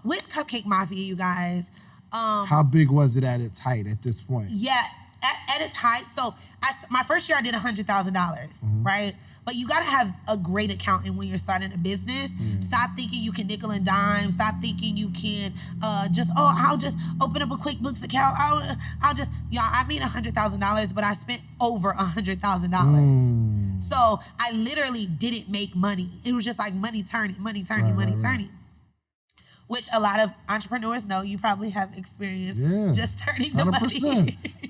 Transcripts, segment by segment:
with Cupcake Mafia, you guys. How big was it at its height at this point? Yeah, at its height. So my first year I did $100,000, right? But you gotta have a great accountant when you're starting a business. Stop thinking you can nickel and dime. Stop thinking you can I'll just open up a QuickBooks account. I'll just, I made $100,000, but I spent over $100,000. So I literally didn't make money. It was just like money turning. Which a lot of entrepreneurs know. You probably have experience just turning the 100%.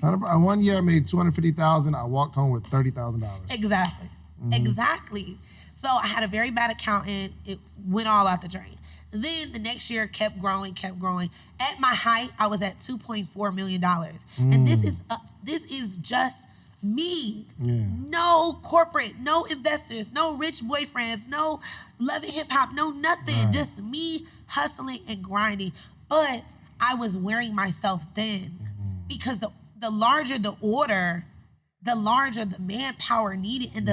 money. One year I made $250,000. I walked home with $30,000. Exactly. So I had a very bad accountant. It went all out the drain. Then the next year kept growing. At my height, I was at $2.4 million. And this is just me. No corporate, no investors, no rich boyfriends, no loving hip hop, no nothing. Just me hustling and grinding. But I was wearing myself thin because the larger the order, the larger the manpower needed and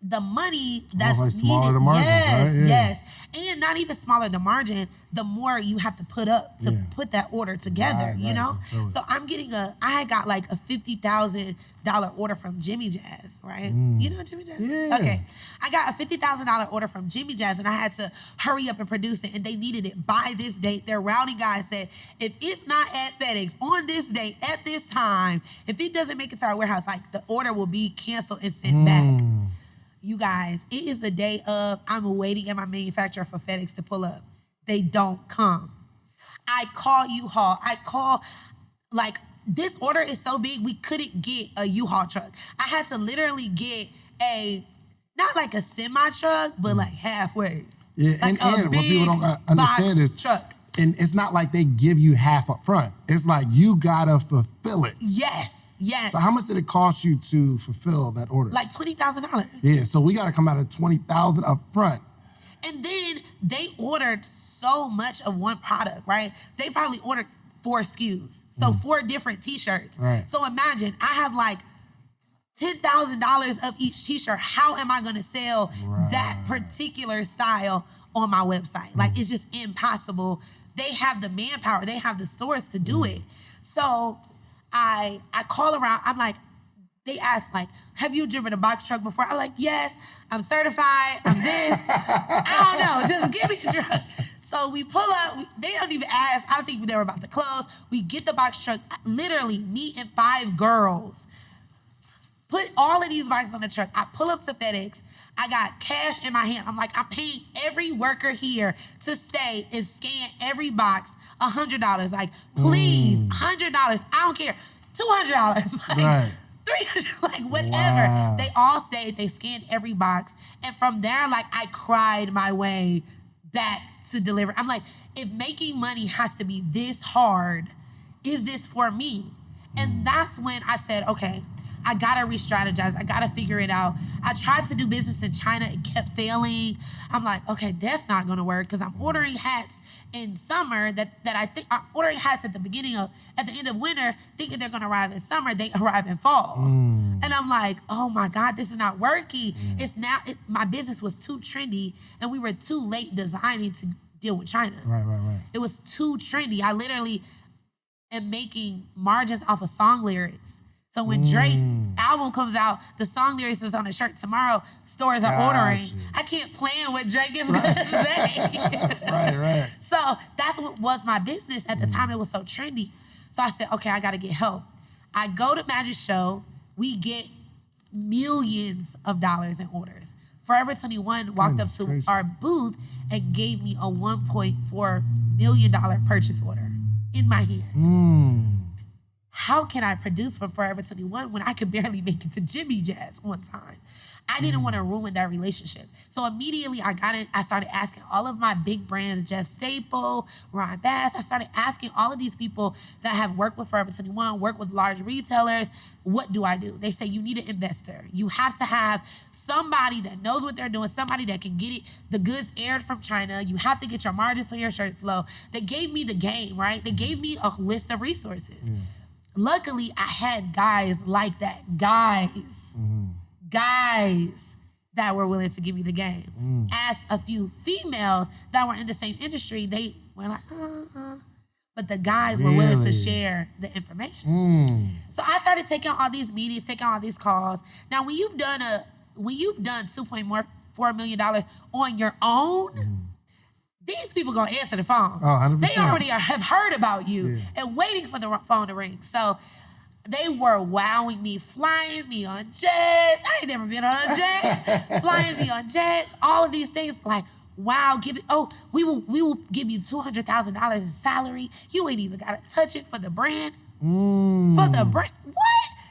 the money that's needed. Smaller the margin, right? Yes. And not even smaller the margin, the more you have to put up to put that order together, you know? Totally. So I had got like a $50,000 order from Jimmy Jazz, right? You know Jimmy Jazz? Yeah. Okay. I got a $50,000 order from Jimmy Jazz and I had to hurry up and produce it and they needed it by this date. Their routing guy said, if it's not at FedEx on this date, at this time, if it doesn't make it to our warehouse, like the order will be canceled and sent back. You guys, it is the day of, I'm waiting at my manufacturer for FedEx to pull up. They don't come. I call U-Haul. This order is so big, we couldn't get a U-Haul truck. I had to literally get not like a semi-truck, but like halfway. Yeah, like and what people don't understand is, truck. And it's not like they give you half up front. It's like you gotta fulfill it. Yes. So how much did it cost you to fulfill that order? Like $20,000. Yeah, so we gotta come out of $20,000 up front. And then they ordered so much of one product, right? They probably ordered 4 SKUs. So 4 different t-shirts. Right. So imagine, I have like $10,000 of each t-shirt. How am I gonna sell that particular style on my website? Like, it's just impossible. They have the manpower, they have the stores to do it. So I call around, I'm like, they ask like, have you driven a box truck before? I'm like, yes, I'm certified, I'm this. I don't know, just give me the truck. So we pull up, they don't even ask, I don't think they were about to close. We get the box truck, literally me and 5 girls. Put all of these boxes on the truck. I pull up to FedEx. I got cash in my hand. I'm like, I'm paying every worker here to stay and scan every box $100. Like, please, $100. I don't care. $200. Like, $300. Like, whatever. Wow. They all stayed. They scanned every box. And from there, like, I cried my way back to deliver. I'm like, if making money has to be this hard, is this for me? And that's when I said, okay, I gotta re-strategize. I gotta figure it out. I tried to do business in China. It kept failing. I'm like, okay, that's not gonna work because I'm ordering hats in summer that I think I'm ordering hats at the end of winter, thinking they're gonna arrive in summer. They arrive in fall. And I'm like, oh my God, this is not working. It's now, my business was too trendy and we were too late designing to deal with China. Right. It was too trendy. I literally am making margins off of song lyrics. So when Drake album comes out, the song lyrics is on the shirt tomorrow, stores are ordering. I can't plan what Drake is gonna say. Right. So that's what was my business. At the time, it was so trendy. So I said, okay, I gotta get help. I go to Magic Show, we get millions of dollars in orders. Forever 21 walked up to our booth and gave me a $1.4 million purchase order in my hand. How can I produce for Forever 21 when I could barely make it to Jimmy Jazz one time? I didn't want to ruin that relationship. So immediately I started asking all of my big brands, Jeff Staple, Ron Bass, I started asking all of these people that have worked with Forever 21, worked with large retailers, what do I do? They say you need an investor. You have to have somebody that knows what they're doing, somebody that can get the goods aired from China. You have to get your margins for your shirts low. They gave me the game, right? They gave me a list of resources. Luckily, I had guys like that. Guys. that were willing to give me the game. As a few females that were in the same industry, they were like, but the guys were willing to share the information. So I started taking all these meetings, taking all these calls. Now, when you've done $2.4 million on your own, these people gonna answer the phone. Oh, 100%. They already have heard about you and waiting for the phone to ring. So they were wowing me, flying me on jets. I ain't never been on a jet. Flying me on jets, all of these things. Like, wow, we will give you $200,000 in salary. You ain't even gotta touch it for the brand. For the brand,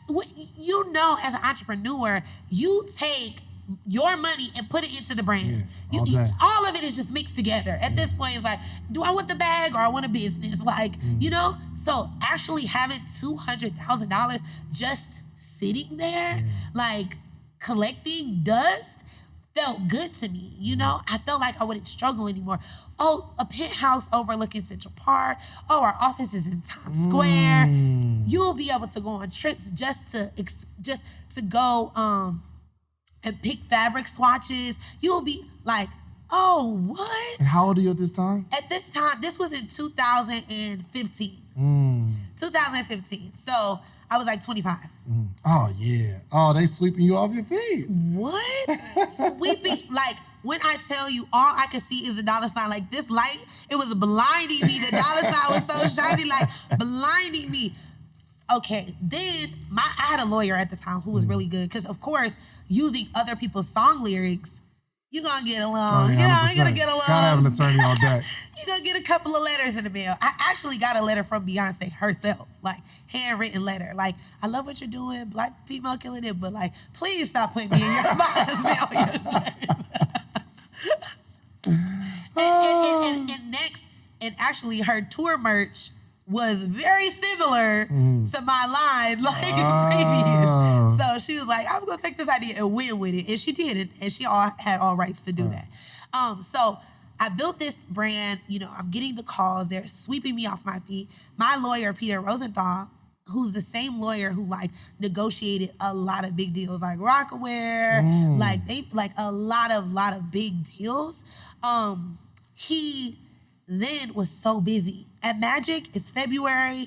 what? You know, as an entrepreneur, you take your money and put it into the brand. All of it is just mixed together. At this point, it's like, do I want the bag or I want a business? Like, you know? So actually having $200,000 just sitting there, like collecting dust, felt good to me. You know? I felt like I wouldn't struggle anymore. Oh, a penthouse overlooking Central Park. Oh, our office is in Times Square. You'll be able to go on trips just to go and pick fabric swatches. You'll be like, oh, what? And how old are you at this time? At this time, this was in 2015. 2015. So I was like 25. Oh, yeah. Oh, they sweeping you off your feet. What? Sweeping, like, when I tell you all I could see is a dollar sign, like this light, it was blinding me. The dollar sign was so shiny, like blinding me. Okay, then I had a lawyer at the time who was really good because, of course, using other people's song lyrics, you're going to get along. Oh, yeah, you're going to get along. Gotta have an attorney all day. You're going to get a couple of letters in the mail. I actually got a letter from Beyonce herself, like handwritten letter. Like, I love what you're doing, Black female killing it, but like, please stop putting me in your mind's mail. And next, and actually her tour merch was very similar to my line, like in the previous. So she was like, I'm gonna take this idea and win with it. And she did, and she had all rights to do that. So I built this brand, you know, I'm getting the calls, they're sweeping me off my feet. My lawyer, Peter Rosenthal, who's the same lawyer who like negotiated a lot of big deals like Rockaware, like a lot of big deals. He then was so busy. At Magic, it's February.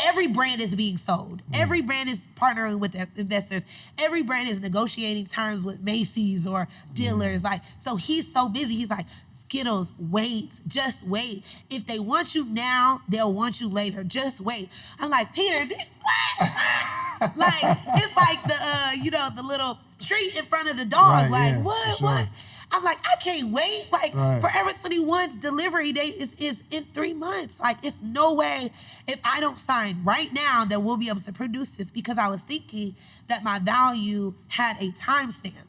Every brand is being sold. Every brand is partnering with investors. Every brand is negotiating terms with Macy's or dealers. Like, so he's so busy. He's like, Skittlez, wait, just wait. If they want you now, they'll want you later. Just wait. I'm like, Peter, what? Like, it's like the the little treat in front of the dog. What? I'm like, I can't wait. Like, Forever 21's delivery date is in 3 months. Like, it's no way if I don't sign right now that we'll be able to produce this, because I was thinking that my value had a timestamp.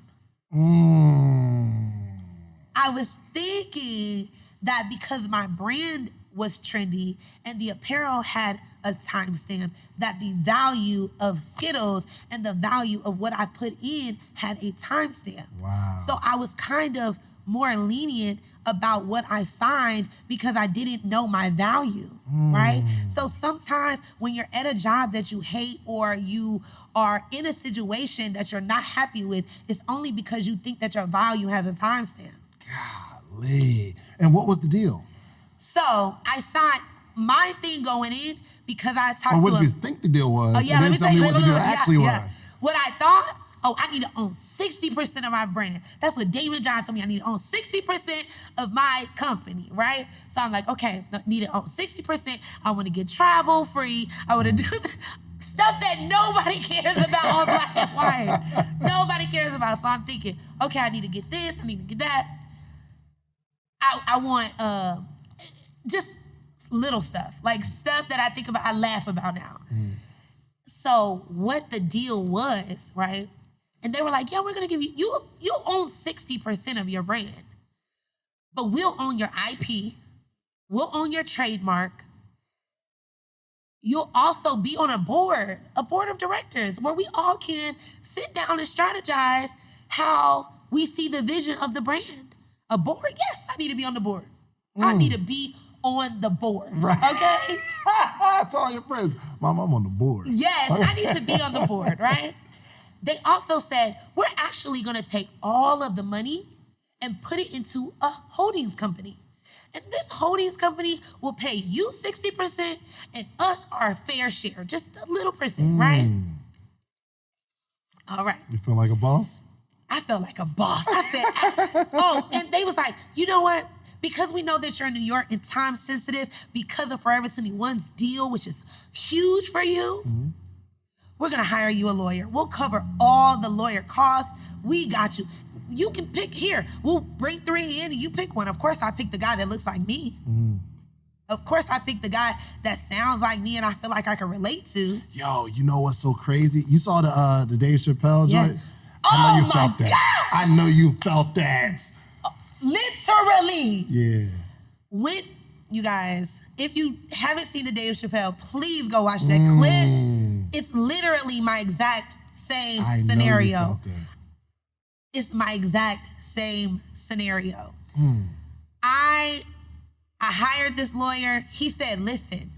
I was thinking that because my brand was trendy and the apparel had a timestamp, that the value of Skittlez and the value of what I put in had a timestamp. Wow. So I was kind of more lenient about what I signed because I didn't know my value, right? So sometimes when you're at a job that you hate or you are in a situation that you're not happy with, it's only because you think that your value has a timestamp. Golly. And what was the deal? So I signed my thing going in because I talked to what did you think the deal was? Yeah, let me tell you what the deal actually was. What I thought, I need to own 60% of my brand. That's what Damon John told me. I need to own 60% of my company, right? So I'm like, okay, I need to own 60%. I want to get travel free. I want to do stuff that nobody cares about on Black and White. Nobody cares about. So I'm thinking, okay, I need to get this. I need to get that. I want just little stuff, like stuff that I think about, I laugh about now. So what the deal was, right? And they were like, yeah, we're gonna give you own 60% of your brand, but we'll own your IP, we'll own your trademark. You'll also be on a board of directors where we all can sit down and strategize how we see the vision of the brand. A board? Yes, I need to be on the board. I need to be on the board, okay? Tell all your friends, Mom, I'm on the board. Yes, I need to be on the board, right? They also said, we're actually going to take all of the money and put it into a holdings company. And this holdings company will pay you 60% and us our fair share, just a little percent, right? All right. You feel like a boss? I felt like a boss. I said, and they was like, you know what? Because we know that you're in New York and time sensitive because of Forever 21's deal, which is huge for you, we're going to hire you a lawyer. We'll cover all the lawyer costs. We got you. You can pick here. We'll bring 3 in and you pick one. Of course, I picked the guy that looks like me. Of course, I picked the guy that sounds like me and I feel like I can relate to. Yo, you know what's so crazy? You saw the Dave Chappelle joint? Yes. I know you my felt that. God! I know you felt that. Literally. Yeah. When, you guys, if you haven't seen the Dave Chappelle, please go watch that clip. It's literally my exact same scenario. Know you felt that. It's my exact same scenario. I hired this lawyer. He said, listen,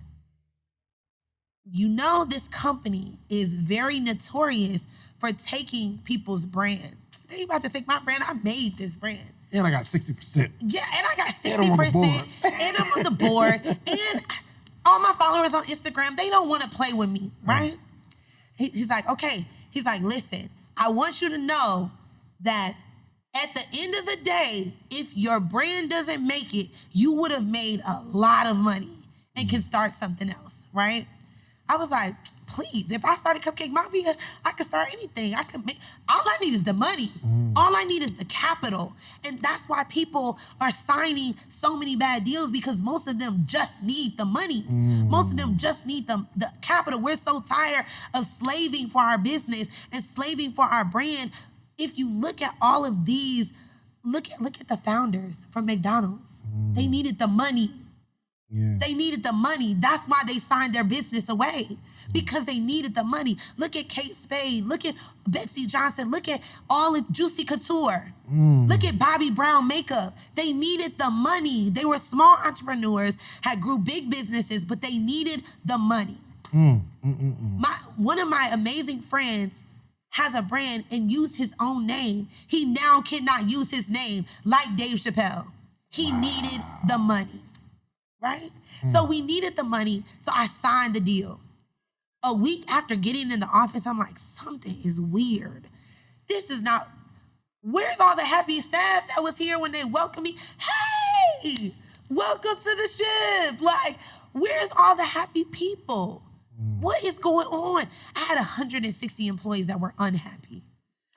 you know this company is very notorious for taking people's brand. They about to take my brand. I made this brand. And I got 60%. Yeah, and I got 60%. And I'm on the board. And I'm on the board. And all my followers on Instagram, they don't want to play with me, right? He's like, okay. He's like, listen, I want you to know that at the end of the day, if your brand doesn't make it, you would have made a lot of money and can start something else, right? I was like, please, if I started Cupcake Mafia, I could start anything. I could make, all I need is the money. All I need is the capital. And that's why people are signing so many bad deals, because most of them just need the money. Most of them just need the capital. We're so tired of slaving for our business and slaving for our brand. If you look at all of these, look at the founders from McDonald's. They needed the money. Yeah. They needed the money. That's why they signed their business away, because they needed the money. Look at Kate Spade. Look at Betsy Johnson. Look at all of Juicy Couture. Look at Bobby Brown Makeup. They needed the money. They were small entrepreneurs, had grew big businesses, but they needed the money. One of my amazing friends has a brand and used his own name. He now cannot use his name like Dave Chappelle. He needed the money. Right? So we needed the money, so I signed the deal. A week after getting in the office, I'm like, something is weird. This is not, where's all the happy staff that was here when they welcomed me? Hey, welcome to the ship. Like, where's all the happy people? What is going on? I had 160 employees that were unhappy.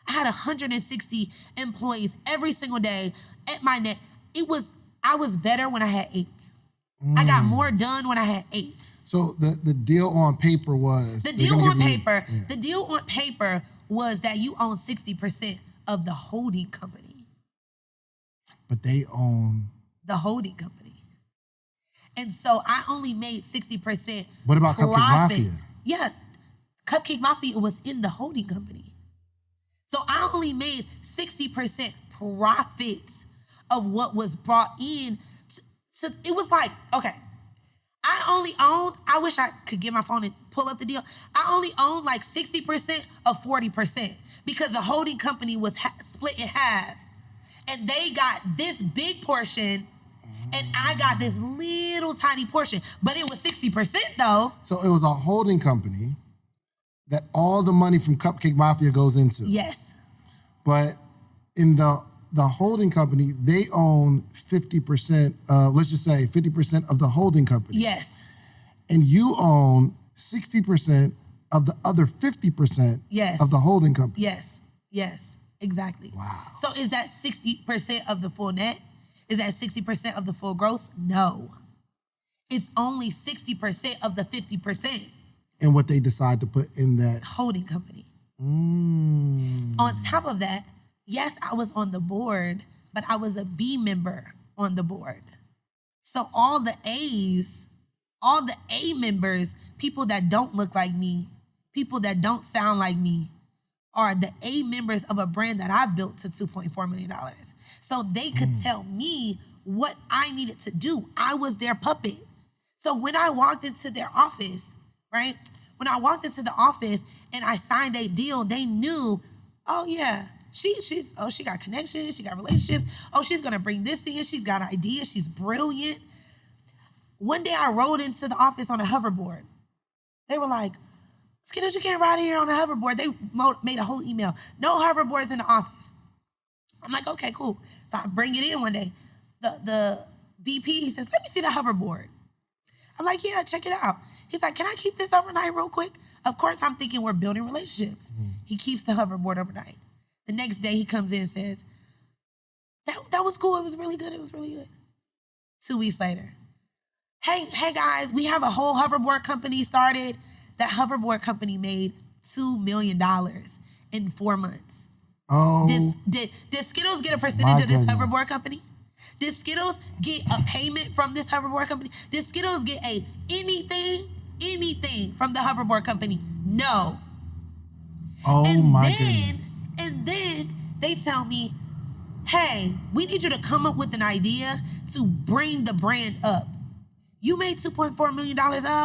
I had 160 employees every single day at my net. I was better when I had 8. I got more done when I had 8. So the deal on paper was... The deal on paper was that you own 60% of the holding company. But they own... The holding company. And so I only made 60%. What about Cupcake Mafia? Yeah, Cupcake Mafia was in the holding company. So I only made 60% profits of what was brought in. So it was like, okay, I wish I could get my phone and pull up the deal. I only owned like 60% of 40% because the holding company was split in half. And they got this big portion and I got this little tiny portion. But it was 60% though. So it was a holding company that all the money from Cupcake Mafia goes into. Yes. But in the holding company, they own 50%, let's just say 50% of the holding company. Yes. And you own 60% of the other 50% of the holding company. Yes, exactly. Wow. So is that 60% of the full net? Is that 60% of the full gross? No. It's only 60% of the 50%. And what they decide to put in that holding company. On top of that, yes, I was on the board, but I was a B member on the board. So all the A's, all the A members, people that don't look like me, people that don't sound like me, are the A members of a brand that I built to $2.4 million. So they could tell me what I needed to do. I was their puppet. So when I walked into their office, right, When I walked into the office and I signed a deal, they knew, oh yeah, she got connections, she got relationships. Oh, she's gonna bring this in. She's got ideas. She's brilliant. One day I rode into the office on a hoverboard. They were like, Skittlez, you can't ride here on a hoverboard. They made a whole email. No hoverboards in the office. I'm like, okay, cool. So I bring it in one day. The VP, he says, let me see the hoverboard. I'm like, yeah, check it out. He's like, can I keep this overnight real quick? Of course, I'm thinking we're building relationships. He keeps the hoverboard overnight. The next day he comes in and says, that was cool. It was really good. It was really good. 2 weeks later, hey guys, we have a whole hoverboard company started. That hoverboard company made $2 million in 4 months. Oh. Did Skittlez get a percentage of this hoverboard company? Did Skittlez get a payment from this hoverboard company? Did Skittlez get anything from the hoverboard company? No. Oh, goodness. And then they tell me, hey, we need you to come up with an idea to bring the brand up. You made $2.4 million.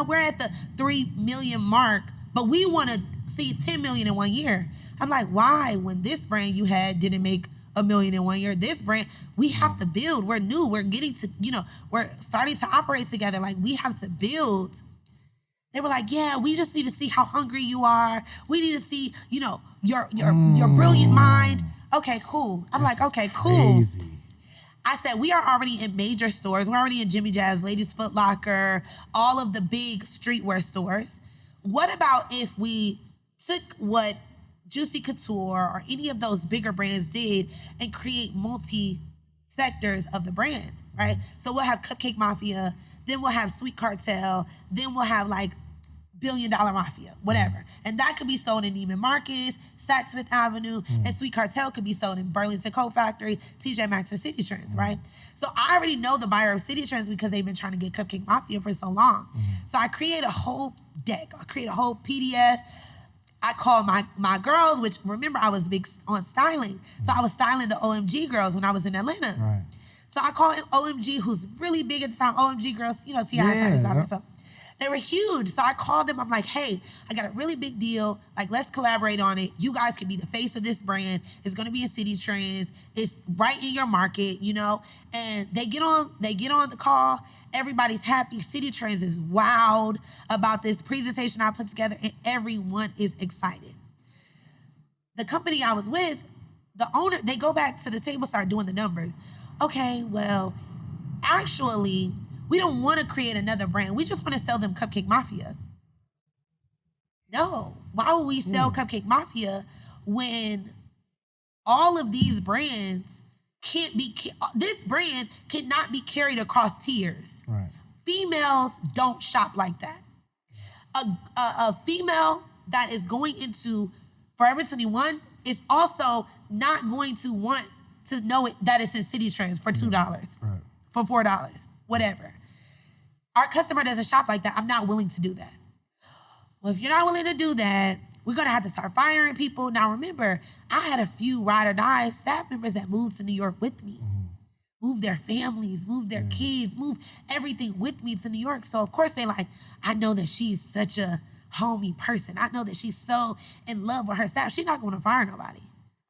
We're at the 3 million mark, but we want to see 10 million in 1 year. I'm like, why? When this brand you had didn't make $1 million in 1 year, this brand, we have to build. We're new. We're getting to, we're starting to operate together. Like, we have to build. They were like, yeah, we just need to see how hungry you are. We need to see, your brilliant mind. Okay, cool. I'm like, okay, cool. Crazy. I said, we are already in major stores. We're already in Jimmy Jazz, Ladies Foot Locker, all of the big streetwear stores. What about if we took what Juicy Couture or any of those bigger brands did and create multi-sectors of the brand, right? So we'll have Cupcake Mafia, then we'll have Sweet Cartel, then we'll have like $1 Billion Mafia, whatever. And that could be sold in Neiman Marcus, Saks Fifth Avenue, and Sweet Cartel could be sold in Burlington Coat Factory, TJ Maxx, and City Trends, right? So I already know the buyer of City Trends because they've been trying to get Cupcake Mafia for so long. So I create a whole deck. I create a whole PDF. I call my girls, which remember I was big on styling. So I was styling the OMG girls when I was in Atlanta. Right. So I call OMG, who's really big at the time, OMG girls, T.I. So they were huge. So I called them. I'm like, hey, I got a really big deal. Like, let's collaborate on it. You guys can be the face of this brand. It's going to be in City Trends. It's right in your market, And they get on the call. Everybody's happy. City Trends is wowed about this presentation I put together, and everyone is excited. The company I was with, the owner, they go back to the table, start doing the numbers. Okay, well, actually, we don't want to create another brand. We just want to sell them Cupcake Mafia. No. Why would we sell Cupcake Mafia when all of these brands this brand cannot be carried across tiers. Right. Females don't shop like that. A female that is going into Forever 21 is also not going to want to know that it's in City Trends for $2, right, for $4, whatever. Our customer doesn't shop like that. I'm not willing to do that. Well, if you're not willing to do that, we're going to have to start firing people. Now, remember, I had a few ride or die staff members that moved to New York with me. Moved their families, moved their kids, moved everything with me to New York. So, of course, they like, I know that she's such a homey person. I know that she's so in love with her staff. She's not going to fire nobody.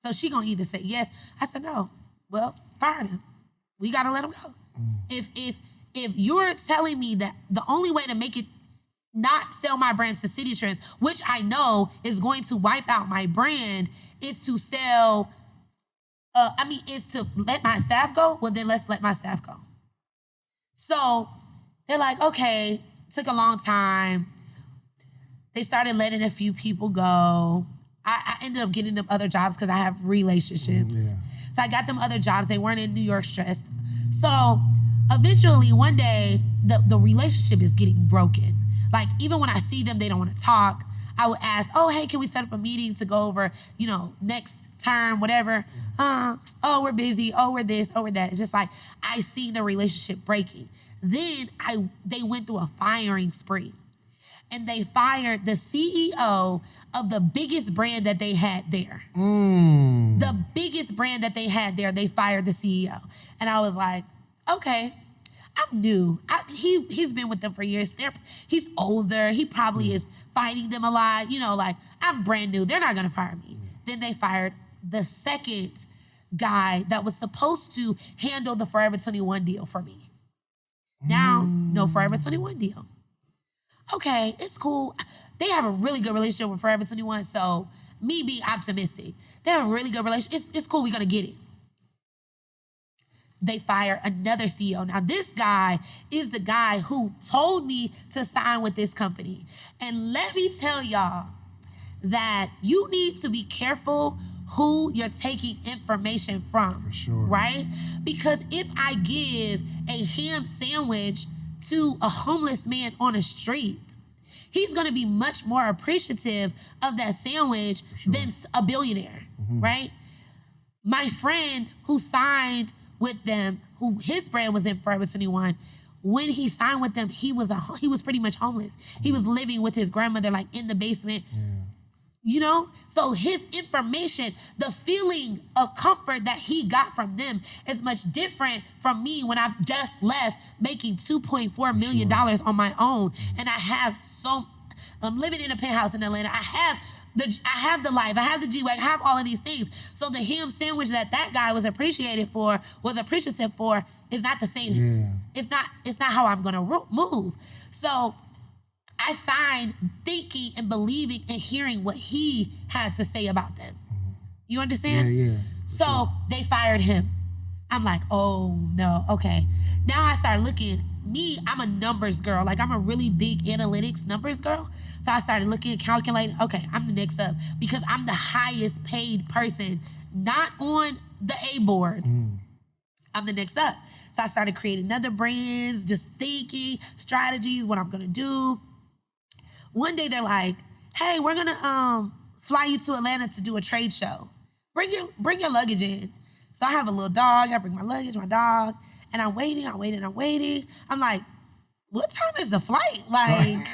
So she going to either say yes. I said, no. Well, fire them. We got to let them go. If you're telling me that the only way to make it not sell my brand to City Trends, which I know is going to wipe out my brand, is to sell, is to let my staff go, well, then let's let my staff go. So they're like, okay, took a long time. They started letting a few people go. I ended up getting them other jobs because I have relationships. Yeah. So I got them other jobs. They weren't in New York stressed. So eventually one day, the relationship is getting broken. Like, even when I see them, they don't want to talk. I would ask, oh, hey, can we set up a meeting to go over, next term, whatever. Oh, we're busy. Oh, we're this. Oh, we're that. It's just like, I see the relationship breaking. Then they went through a firing spree. And they fired the CEO of the biggest brand that they had there. The biggest brand that they had there, they fired the CEO. And I was like, okay. I'm new. He's been with them for years. He's older. He probably is fighting them a lot. You know, like, I'm brand new. They're not going to fire me. Then they fired the second guy that was supposed to handle the Forever 21 deal for me. Now, no Forever 21 deal. Okay, it's cool. They have a really good relationship with Forever 21, so me being optimistic. They have a really good relationship. It's cool, we're going to get it. They fire another CEO. Now, this guy is the guy who told me to sign with this company. And let me tell y'all that you need to be careful who you're taking information from. For sure. Right? Because if I give a ham sandwich to a homeless man on a street, he's gonna be much more appreciative of that sandwich than a billionaire, right? My friend who signed with them, who his brand was in Forever 21, when he signed with them, he was pretty much homeless. He was living with his grandmother, like, in the basement. You know? So his information, the feeling of comfort that he got from them is much different from me when I've just left making $2.4 million on my own. And I'm living in a penthouse in Atlanta. I have the life, I have the G-Wagon, I have all of these things. So the ham sandwich that guy was appreciative for is not the same. Yeah. It's not how I'm gonna move. So I signed thinking and believing and hearing what he had to say about them. You understand? Yeah. So they fired him. I'm like, oh no, okay. Now I start looking, I'm a numbers girl. Like, I'm a really big analytics numbers girl. So I started looking, calculating, okay, I'm the next up because I'm the highest paid person, not on the A board. I'm the next up. So I started creating other brands, just thinking, strategies, what I'm gonna do. One day they're like, hey, we're gonna fly you to Atlanta to do a trade show. Bring your luggage in. So I have a little dog, I bring my luggage, my dog, and I'm waiting. I'm like, what time is the flight? Like,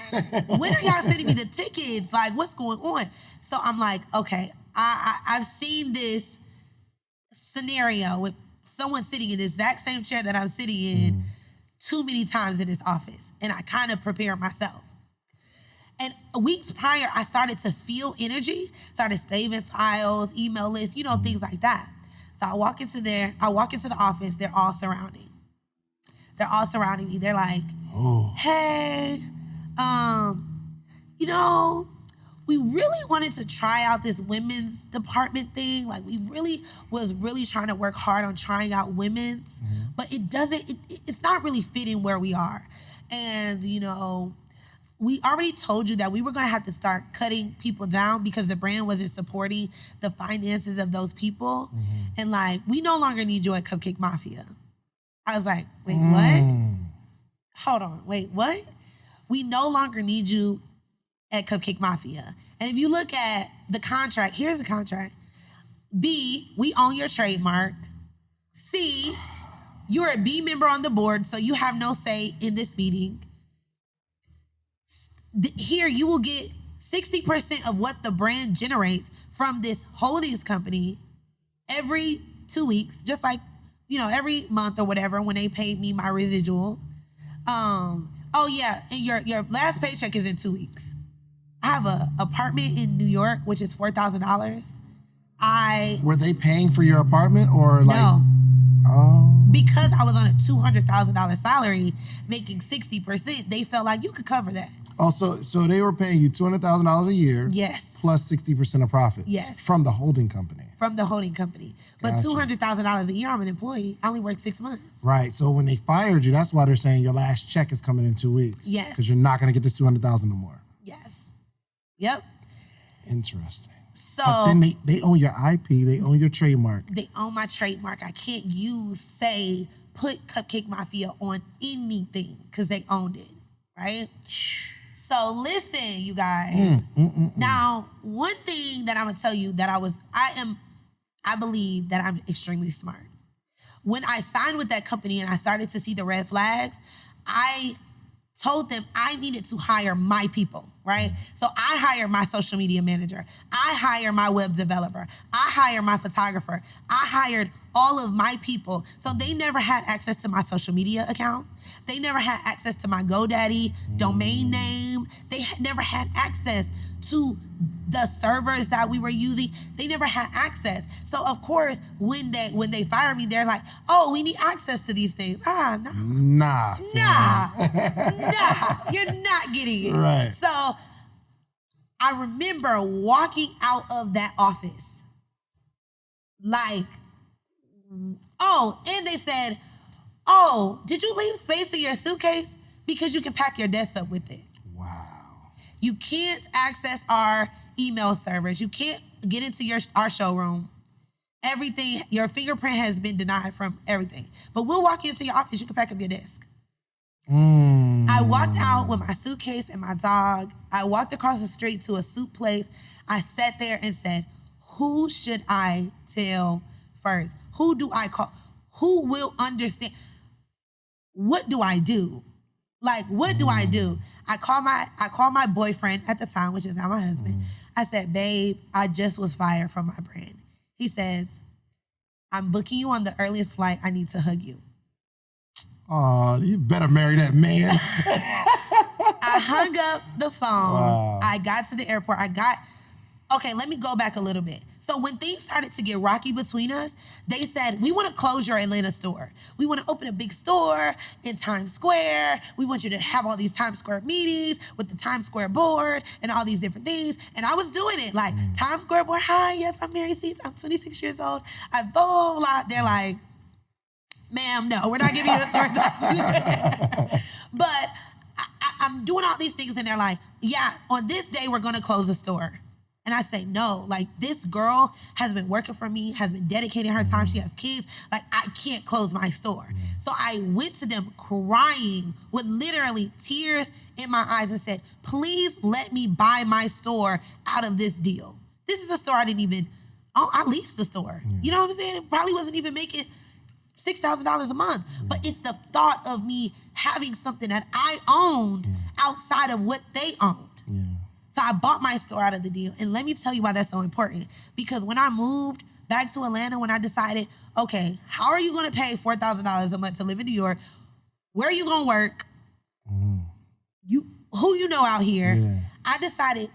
when are y'all sending me the tickets? Like, what's going on? So I'm like, okay, I've seen this scenario with someone sitting in the exact same chair that I'm sitting in too many times in this office. And I kind of prepared myself. And weeks prior, I started to feel energy, started saving files, email lists, things like that. So I walk into the office, they're all surrounding me. They're like, hey, we really wanted to try out this women's department thing. Like, we was really trying to work hard on trying out women's, but it's not really fitting where we are. And, we already told you that we were going to have to start cutting people down because the brand wasn't supporting the finances of those people. And, like, we no longer need you at Cupcake Mafia. I was like, wait, what? Hold on, wait, what? We no longer need you at Cupcake Mafia. And if you look at the contract, here's the contract. B, we own your trademark. C, you're a B member on the board, so you have no say in this meeting. Here, you will get 60% of what the brand generates from this holdings company every 2 weeks, just like, every month or whatever when they pay me my residual. Oh yeah, and your last paycheck is in 2 weeks. I have an apartment in New York, which is $4,000. Were they paying for your apartment or like? No. Oh. Because I was on a $200,000 salary, making 60%, they felt like you could cover that. Oh, so they were paying you $200,000 a year. Yes. Plus 60% of profits. Yes. From the holding company. From the holding company. But Gotcha. $200,000 a year, I'm an employee. I only work 6 months. Right. So when they fired you, that's why they're saying your last check is coming in 2 weeks. Yes. Because you're not going to get this $200,000 no more. Yes. Yep. Interesting. So but then they own your IP, they own your trademark. They own my trademark. I can't put Cupcake Mafia on anything because they owned it, right? So listen, you guys. Now, one thing that I'm gonna tell you that I believe that I'm extremely smart. When I signed with that company and I started to see the red flags, I told them I needed to hire my people, right? So I hired my social media manager. I hired my web developer. I hired my photographer. I hired all of my people. So they never had access to my social media account. They never had access to my GoDaddy domain name. They never had access to the servers that we were using. They never had access. So of course, when they fired me, they're like, oh, we need access to these things. No. Nah. You're not getting it. Right. So I remember walking out of that office like, oh, and they said, oh, did you leave space in your suitcase? Because you can pack your desk up with it. Wow. You can't access our email servers. You can't get into our showroom. Everything, your fingerprint has been denied from everything. But we'll walk you into your office. You can pack up your desk. I walked out with my suitcase and my dog. I walked across the street to a soup place. I sat there and said, who should I tell first? Who do I call? Who will understand? What do I do? Like, what do I do? I call my boyfriend at the time, which is now my husband. I said, babe, I just was fired from my brand. He says, I'm booking you on the earliest flight. I need to hug you. Oh, you better marry that man. I hung up the phone. Wow. I got to the airport. Okay, let me go back a little bit. So when things started to get rocky between us, they said, we want to close your Atlanta store. We want to open a big store in Times Square. We want you to have all these Times Square meetings with the Times Square board and all these different things. And I was doing it like, Times Square board, hi, yes, I'm Mary Seats. I'm 26 years old. I blah, blah, blah. They're like, ma'am, no, we're not giving you the store. But I'm doing all these things and they're like, yeah, on this day, we're going to close the store. And I say, no, like this girl has been working for me, has been dedicating her time. She has kids. Like I can't close my store. So I went to them crying with literally tears in my eyes and said, please let me buy my store out of this deal. This is a store I leased the store. You know what I'm saying? It probably wasn't even making $6,000 a month. But it's the thought of me having something that I owned outside of what they owned. Yeah. So I bought my store out of the deal. And let me tell you why that's so important. Because when I moved back to Atlanta, when I decided, okay, how are you going to pay $4,000 a month to live in New York? Where are you going to work? Who you know out here? Yeah. I decided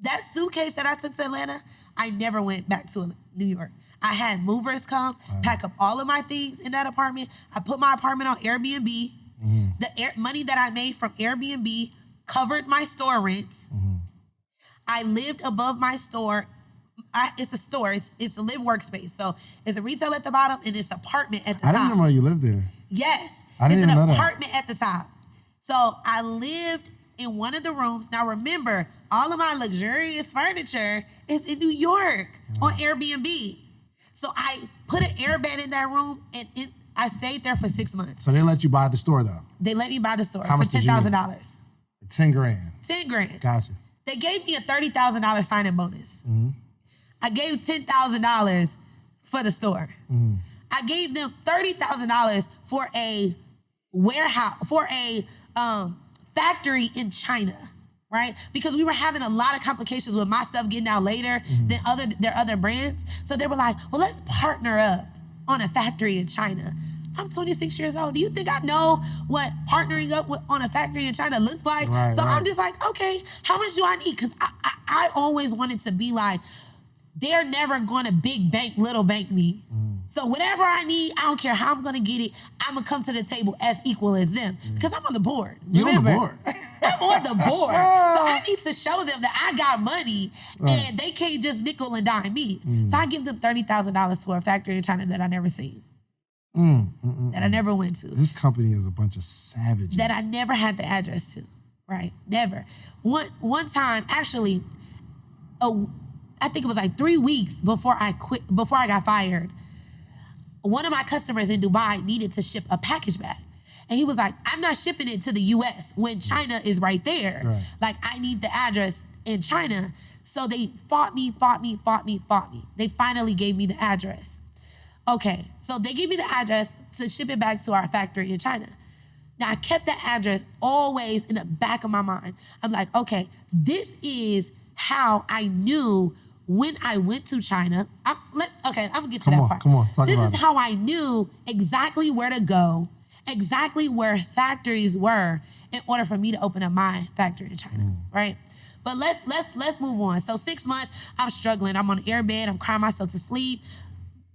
that suitcase that I took to Atlanta, I never went back to New York. I had movers come, pack up all of my things in that apartment. I put my apartment on Airbnb. The money that I made from Airbnb covered my store rents. I lived above my store. It's a store. It's a live workspace. So it's a retail at the bottom and it's apartment at the top. I didn't know you lived there. Yes. I didn't it's even an know apartment at the top. So I lived in one of the rooms. Now remember, all of my luxurious furniture is in New York on Airbnb. So I put an airbed in that room and I stayed there for 6 months. So they let you buy the store though? They let me buy the store for $10,000. 10 grand. 10 grand. Gotcha. They gave me a $30,000 sign-in bonus. I gave $10,000 for the store. I gave them $30,000 for a warehouse, for a factory in China, right? Because we were having a lot of complications with my stuff getting out later than their other brands. So they were like, well, let's partner up on a factory in China. I'm 26 years old. Do you think I know what partnering up on a factory in China looks like? Right, so I'm just like, okay, how much do I need? Because I always wanted to be like, they're never going to big bank, little bank me. So whatever I need, I don't care how I'm going to get it, I'm going to come to the table as equal as them. Because I'm on the board. You're on the board. I'm on the board. So I need to show them that I got money and they can't just nickel and dime me. So I give them $30,000 for a factory in China that I never seen. That I never went to. This company is a bunch of savages. That I never had the address to, right? Never. One time, actually, I think it was like 3 weeks before I got fired, one of my customers in Dubai needed to ship a package back. And he was like, I'm not shipping it to the US when China is right there. Right. Like, I need the address in China. So they fought me. They finally gave me the address. Okay, so they gave me the address to ship it back to our factory in China. Now, I kept that address always in the back of my mind. I'm like, okay, this is how I knew when I went to China, I'm gonna get to that part. Come on, talk this about is it. how I knew exactly where to go, exactly where factories were in order for me to open up my factory in China, right? But let's move on. So 6 months, I'm struggling. I'm on an airbed. I'm crying myself to sleep.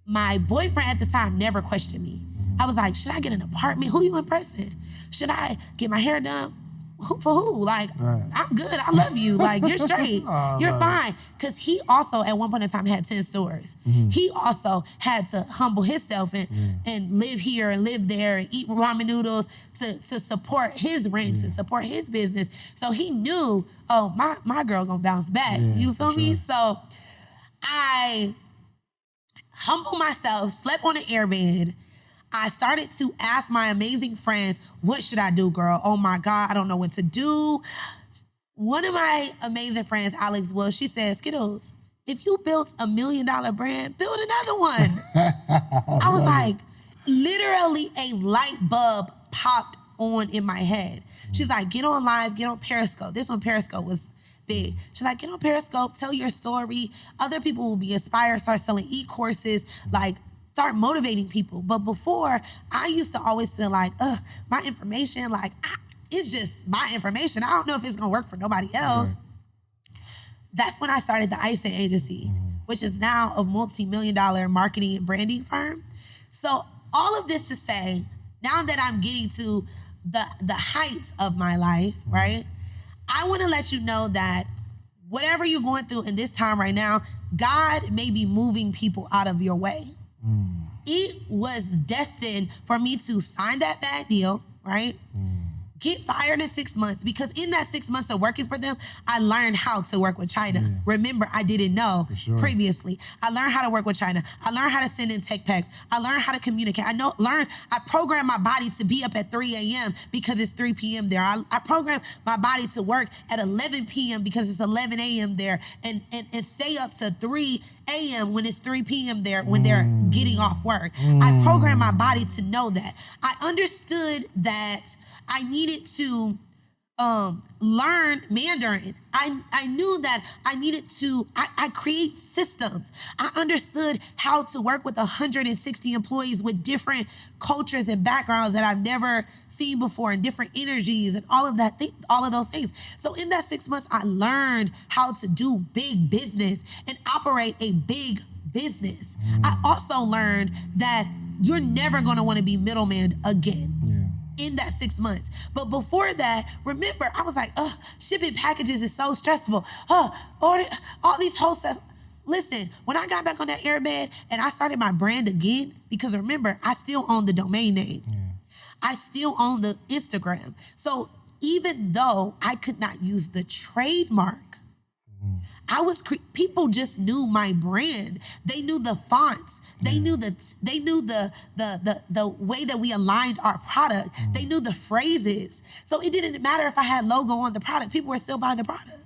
My boyfriend at the time never questioned me. I was like, should I get an apartment? Who you impressing? Should I get my hair done? For who? Like, I'm good. I love you. Like, you're straight. You're fine. Because he also, at one point in time, had 10 stores. He also had to humble himself and live here and live there and eat ramen noodles to support his rents and support his business. So he knew, oh, my girl gonna bounce back. You feel me? So I humbled myself, slept on an airbed. I started to ask my amazing friends, what should I do, girl? Oh my God, I don't know what to do. One of my amazing friends, Alex Will, she said, Skittlez, if you built $1 million brand, build another one. I was like, literally a light bulb popped on in my head. She's like, get on live, get on Periscope. This on Periscope was big. She's like, get on Periscope, tell your story. Other people will be inspired, start selling e-courses, like, start motivating people. But before, I used to always feel like, my information, like, it's just my information. I don't know if it's gonna work for nobody else. That's when I started the Icing Agency, which is now a multi-million-dollar marketing and branding firm. So all of this to say, now that I'm getting to the heights of my life, right? I wanna let you know that whatever you're going through in this time right now, God may be moving people out of your way. It was destined for me to sign that bad deal, right? Get fired in 6 months, because in that 6 months of working for them, I learned how to work with China. Remember, I didn't know previously. I learned how to work with China. I learned how to send in tech packs. I learned how to communicate. I programmed my body to be up at 3 a.m. because it's 3 p.m. there. I programmed my body to work at 11 p.m. because it's 11 a.m. there, and stay up to 3 a.m. when it's 3 p.m. there when they're getting off work. I programmed my body to know that. I understood that I needed to learn Mandarin. I knew that I needed to, I create systems. I understood how to work with 160 employees with different cultures and backgrounds that I've never seen before, and different energies and all of that, all of those things. So in that 6 months, I learned how to do big business and operate a big business. I also learned that you're never gonna wanna be middleman again. In that 6 months. But before that, remember, I was like, shipping packages is so stressful. Order all these wholesale. Listen, when I got back on that airbed and I started my brand again, because remember, I still own the domain name. I still own the Instagram. So even though I could not use the trademark, people just knew my brand. They knew the fonts. They knew the way that we aligned our product. They knew the phrases. So it didn't matter if I had logo on the product. People were still buying the product.